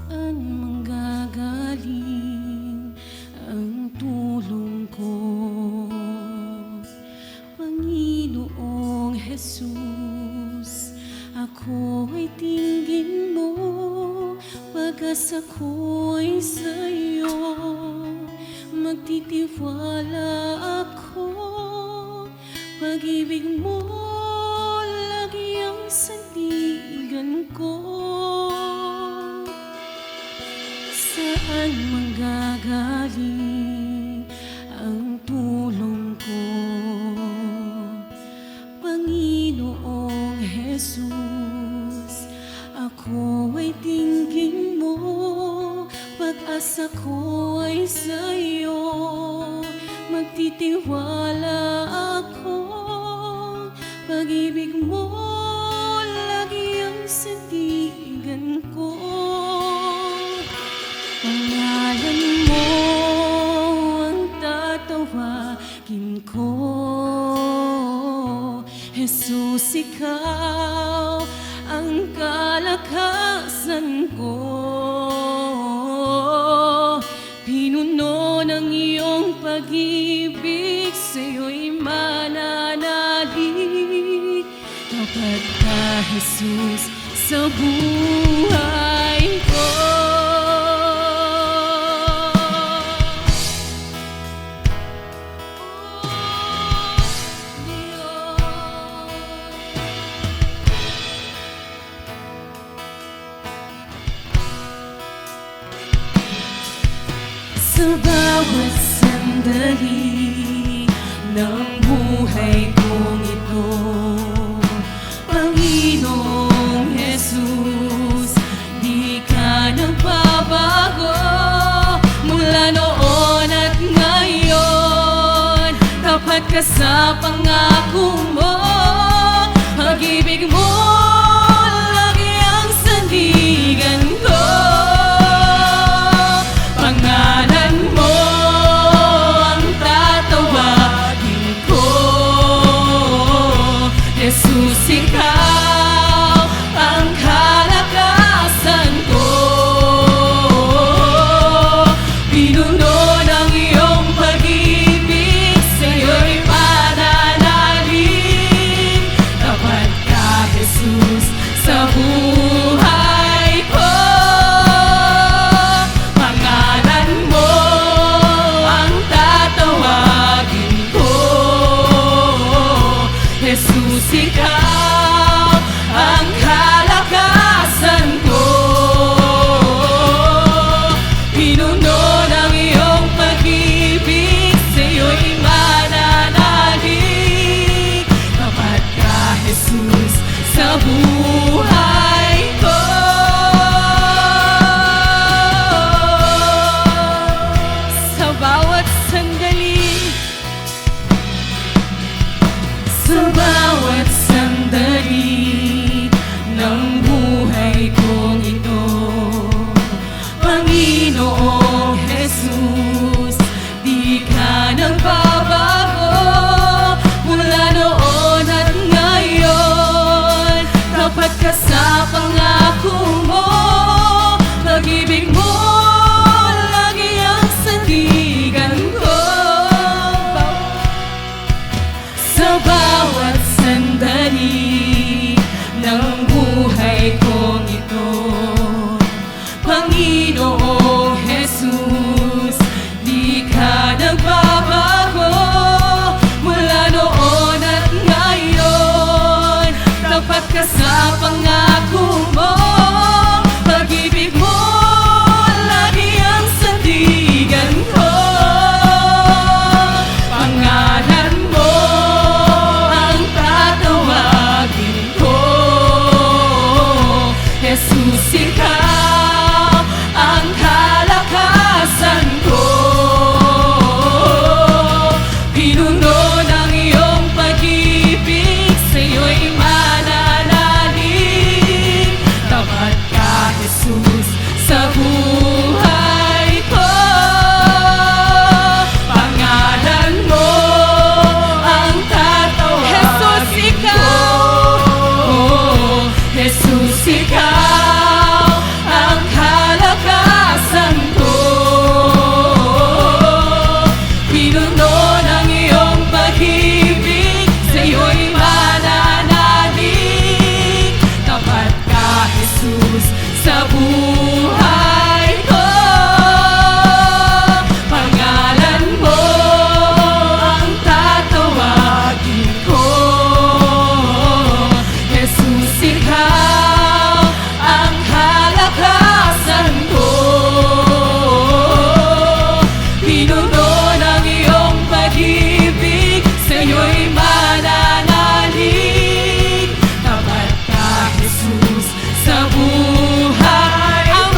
Saan manggagaling ang tulong ko? Panginoong Jesus, ako ay tingin mo, pag-asa ko'y sa'yo. Magtitiwala ako, pag-ibig mo lagi ang sandigan ko. Saan manggagaling ang tulong ko? Panginoong Jesus, ako ay tingin mo, pag-asa ko ay sa'yo. Magtitiwala ako, pag-ibig mo lagi ang sandigan ko. Pangalan mo ang tatawagin ko, Jesus, ikaw ang kalakasan ko. Pinuno ng iyong pag-ibig, sa'yo'y mananalig. Tapat ka, Jesus, sa buhay ko. Sa bawat sandali ng buhay kong ito, Panginoong Jesus, di ka nagbabago. Mula noon at ngayon, tapat ka sa pangako mo. Pag-ibig mo lagi ang sandigan ko. Pangalan mo ang tatawagin ko, Jesus, ikaw ang kalakasan ko. Pinuno ng iyong pag-ibig, sa'yo'y mananalig. Tapat ka, Jesus, sa buhay ko. Pangalan mo ang tatawagin ko, Jesus, ikaw ang kalakasan ko. Pinuno ng iyong pag-ibig, sa'yo'y mananalig. Tapat ka, Jesus, sa buhay ko. Sa bawat sandali, sa bawat sandali ng buhay kong ito, Panginoong Jesus, di ka nagbabago. Mula noon at ngayon, tapat ka sa pangako mo. Pag-ibig mo lagi ang sandigan ko. Sa bawat sandali ng buhay kong ito, Panginoong Jesus, di ka nagbabago. Mula noon at ngayon, tapat ka sa pangako mo. Pag-ibig mo lagi ang sandigan ko. Pangalan mo ang tatawagin ko, Jesus, ikaw ang kalakasan ko. Pinuno ng iyong pag-ibig, sa'yo'y mananalig. Tapat ka, Jesus, sa buhay ko. Pangalan mo ang tatawagin ko, Jesus, ikaw ang kalakasan buhay ko. Pangalan mo ang tatawagin ko. Jesus, ikaw ang kalakasan ko. Pinuno ng iyong pag-ibig, sa'yo'y mananalig. Tapat ka, Jesus, sa buhay. Ang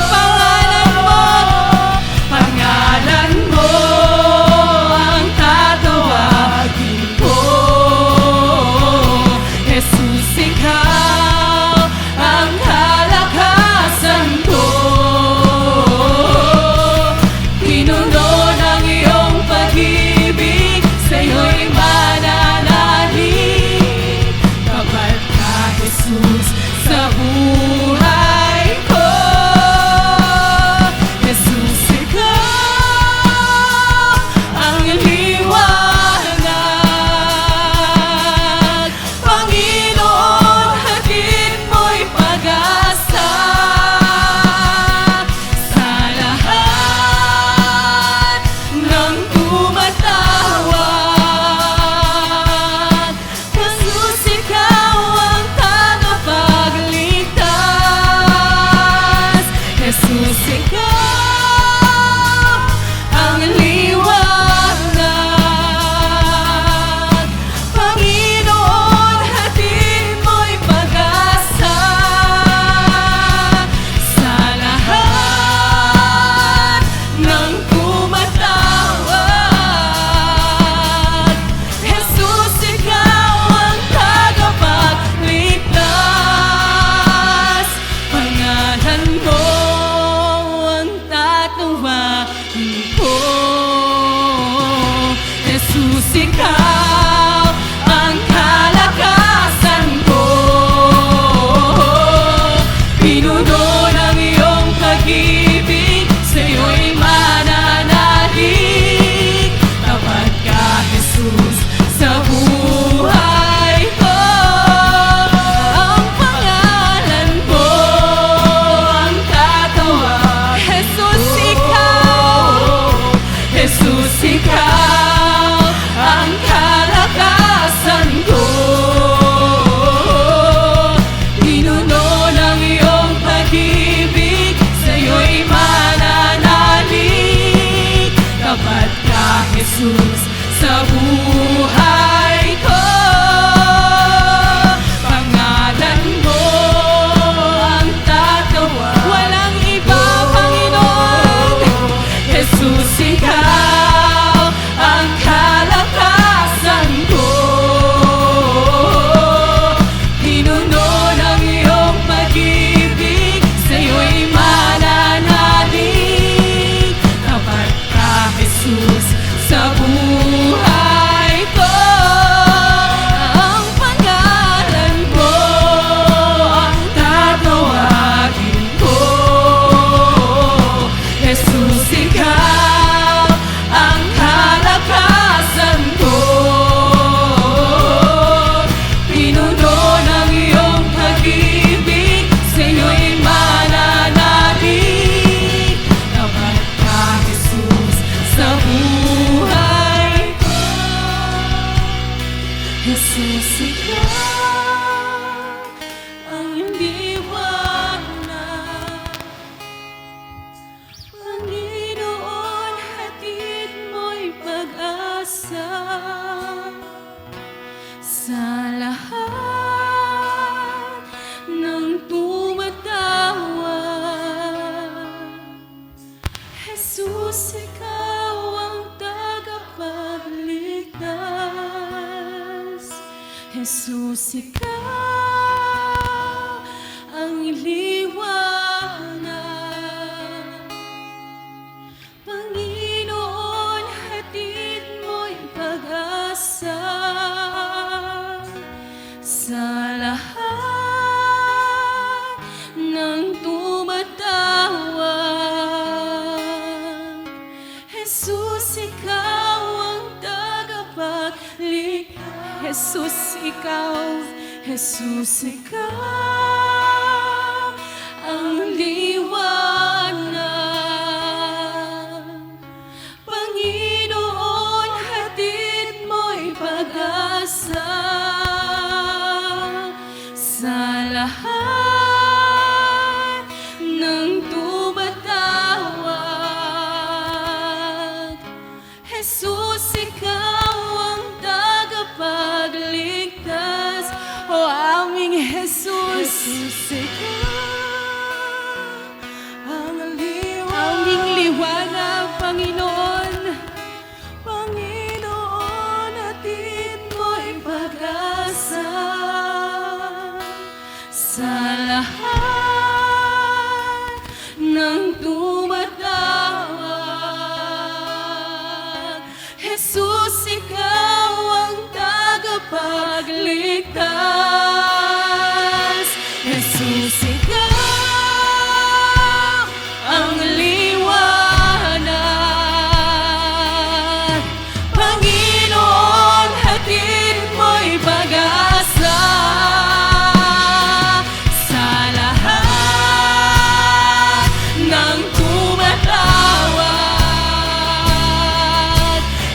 pangalan mo ang tatawagin ko. Jesus, ikaw ang kalakasan ko. Pinuno ng iyong pag-ibig, sa'yo'y mananalig. Tapat ka, Jesus, sa buhay ko. Jesus, ikaw ang liwanag. Panginoon, hatid mo'y pag-asa sa lahat ng tumatawag. Jesus, ikaw ang tagapagligtas. Jesus, ikaw ang liwanag. Panginoon, hatid mo'y pag-asa sa lahat ng tumatawag. Jesus, ikaw ang tagapagligtas. Pangalan mo ang tatawagin ko. Jesus, ikaw ang kalakasan ko. Pinuno ng iyong pag-ibig, sa'yo'y mananalig. Tapat ka, Jesus, sa buhay ko. Ang pangalan mo ang tatawag. Jesus, ikaw ang kalakasan ko. Pinuno ng iyong pag-ibig, sa'yo'y mananalig. Tapat ka, Jesus, sa buhay ko. Pangalan mo ang tatawag. Walang iba, Panginoon. Jesus, ikaw ang kalakasan ko. Pinuno ng iyong pag-ibig, sa'yo'y mananalig. Tapat ka, Jesus, sa buhay ko. Ang pangalan mo ang tatawagin ko. Jesus, ikaw ang kalakasan ko. Pinuno ng iyong pag-ibig, sa'yo'y mananalig. Tapat ka, Jesus, sa buhay ko. Jesus, ikaw ang liwanag. Panginoon, hatid mo'y pag-asa sa lahat ng tumatawag. Jesus, ikaw ang tagapagligtas. Jesus, ikaw ang liwanag. Panginoon, hatid mo'y pag-asa sa lahat ng tumatawag. Jesus, ikaw ang tagapagligtas. Jesus, ikaw ang liwanag. lahat ng tumatawag. Jesus, ikaw ang tagapagligtas. Jesus, ikaw ang liwanag. Panginoon, hatid mo'y pag-asa sa lahat ng tumatawag.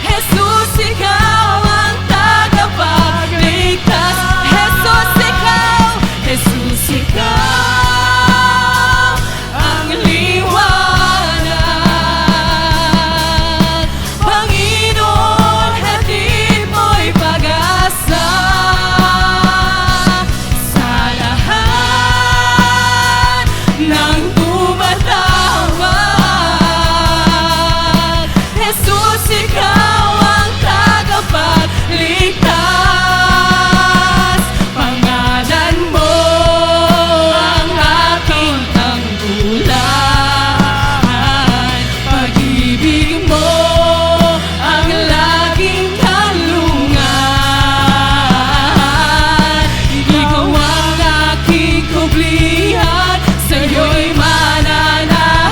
Jesus, ikaw ang tagapagligtas. Jesus, ikaw ang liwanag. Panginoon, hatid mo'y pag-asa sa lahat ng tumatawag. Jesus, ikaw ang tagapagligtas. Pangalan mo ang aking tanggulan. Pag-ibig mo ang laging kanlungan. Ikaw ang aking kublihan, sa'yo'y mananahan.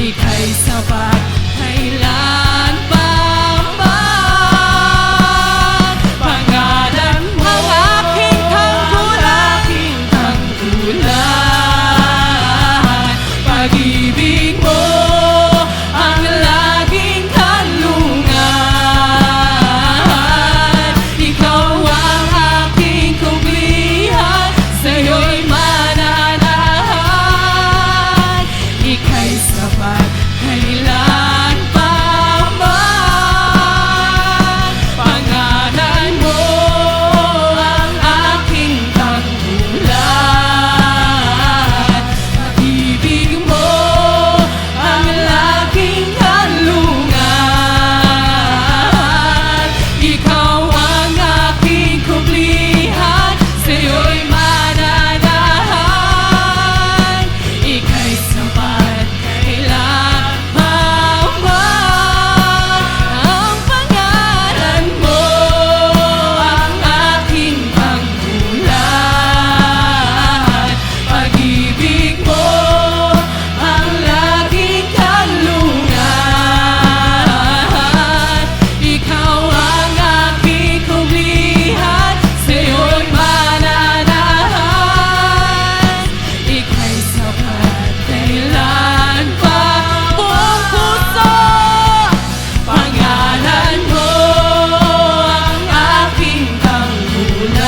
Ika'y sapat kailan pa man. Pangalan mo ang aking tanggulan. Pag-ibig mo ang laging kanlungan. Ikaw ang aking kublihan, sa'yo'y mananahan. Ika'y sapat kailan pa man. Pangalan mo ang aking tanggulan. Pag-ibig mo ang laging kanlungan. Ikaw ang aking kublihan, sa'yo'y mananahan. Ika'y sapat kailan pa man. Ang pangalan mo ang aking tanggulan. Pag-ibig mo ang laging kanlungan. Ikaw ang aking kublihan, sa'yo'y mananahan. Ika'y sapat kailan pa. Buong puso, pangalan mo ang aking tanggulan.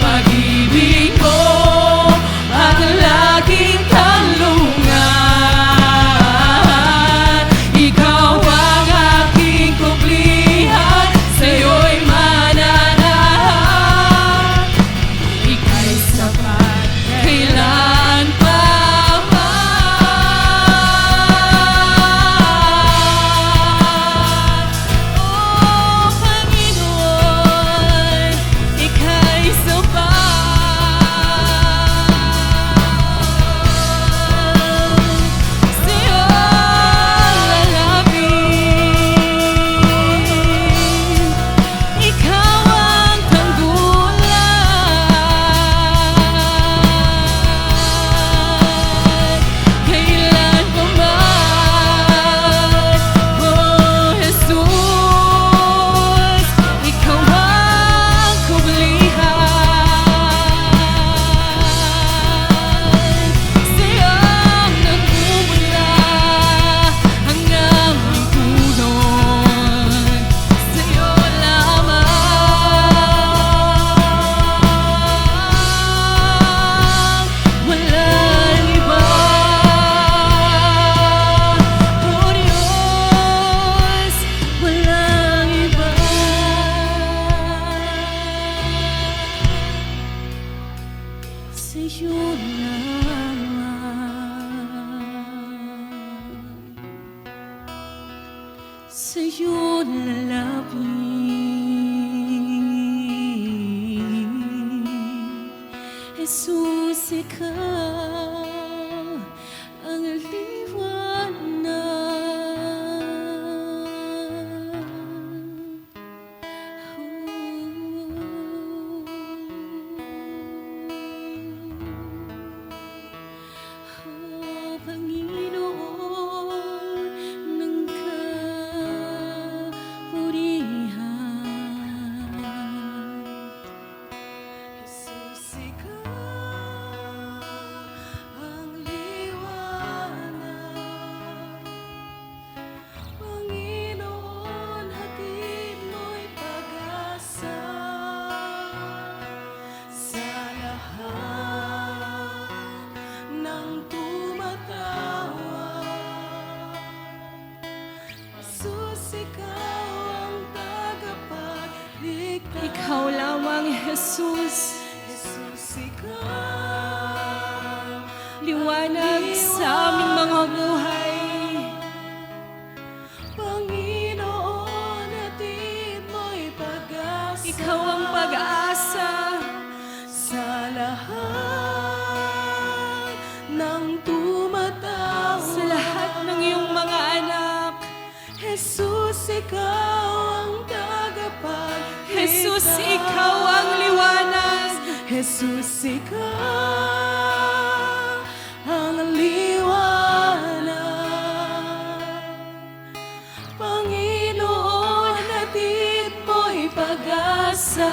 Pag-ibig mo ang laging kanlungan. Ikaw ang aking kublihan, sa'yo'y mananahan. Ika'y sapat kailan pa man. Oh, Panginoon, ika'y sapat. Sa'yo lalapit. Ikaw ang tanggulan. Kailan pa man. Oh, Jesus, ikaw ang kublihan. Sa'yo nagmumula ang aming tulong. Sa'yo lamang, walang iba. Oh Diyos, walang iba. Sa'yo lamang, sa'yo lalapit. Jesus, ikaw ang liwanag. Panginoon ng kapurihan, Jesus, ikaw ang liwanag. Panginoon, hatid mo'y pag-asa sa lahat ng tumatawa. Jesus, ikaw ang tagapagligtas. Ikaw lamang, Jesus. Jesus, ikaw liwanag sa aming mga buhay. Panginoon, hatid mo'y pag-asa. Ikaw ang pag-asa sa lahat ng tumatawa. Sa lahat ng iyong mga anak. Jesus, ikaw ang tagapagligtas. Jesus, ikaw ang liwanag. Jesus, ikaw ang liwanag. Panginoon, hatid mo'y pag-asa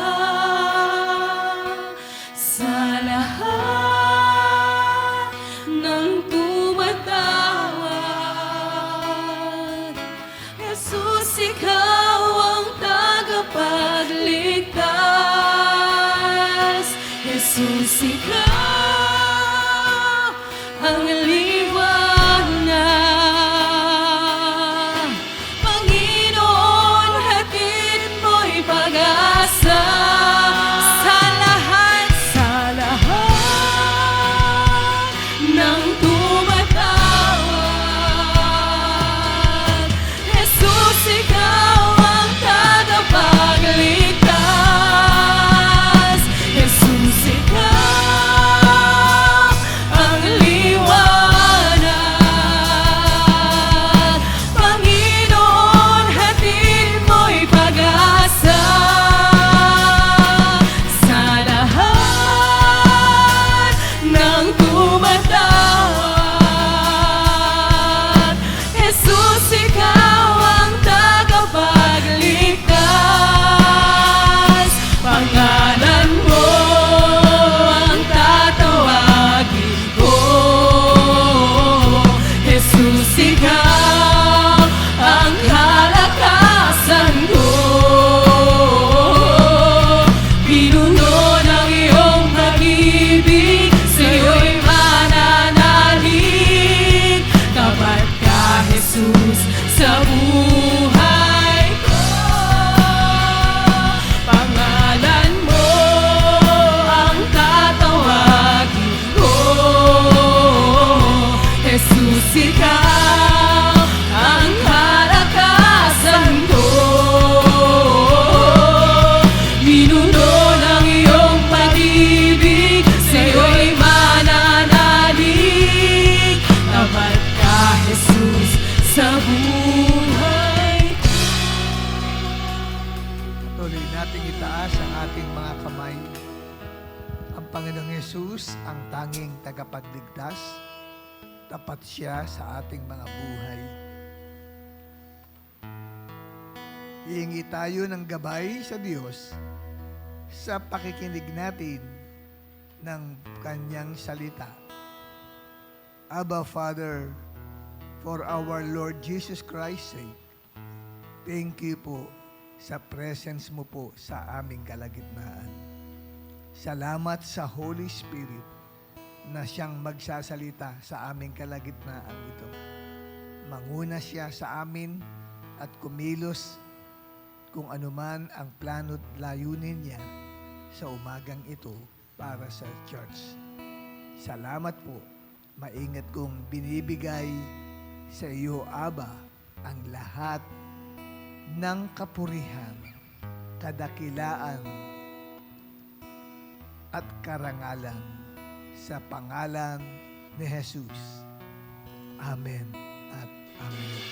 sa lahat ng tumatawag. Jesus, ikaw ang tagapagligtas. Jesus, ikaw ang liwanag. Panginoon, hatid mo'y pag-asa sa lahat ng tumatawag. Jesus, ikaw ang tagapagligtas. Jesus, ikaw ang liwanag. Panginoon, hatid mo'y pag-asa sa lahat ng tumatawag. Jesus, ikaw ang tagapagligtas. Pangalan mo ang tatawagin ko. Jesus, ikaw ang kalakasan ko. Pinuno ng iyong pag-ibig, sa'yo'y mananalig. Tapat ka, Jesus, sa buhay ko. Pangalan mo ang tatawagin ko. Jesus, ikaw ang kalakasan ko. Pinuno ng iyong pag-ibig, sa'yo'y mananalig. Tapat ka, Jesus, sa buhay ko. Tuloy nating itaas ang ating mga kamay. Ang Panginoong Yesus ang tanging tagapagligtas. Tapat siya sa ating mga buhay. Hihingi tayo ng gabay sa Diyos sa pakikinig natin ng Kanyang salita. Abba, Father, for our Lord Jesus Christ's sake, thank you po sa presence mo po sa aming kalagitnaan. Salamat sa Holy Spirit na siyang magsasalita sa aming kalagitnaan ito. Manguna siya sa amin at kumilos kung anuman ang plano't layunin niya sa umagang ito para sa church. Salamat po. Maingat kong binibigay sa iyo, Aba, ang lahat ng kapurihan, kadakilaan at karangalan sa pangalan ni Jesus. Amen at Amen.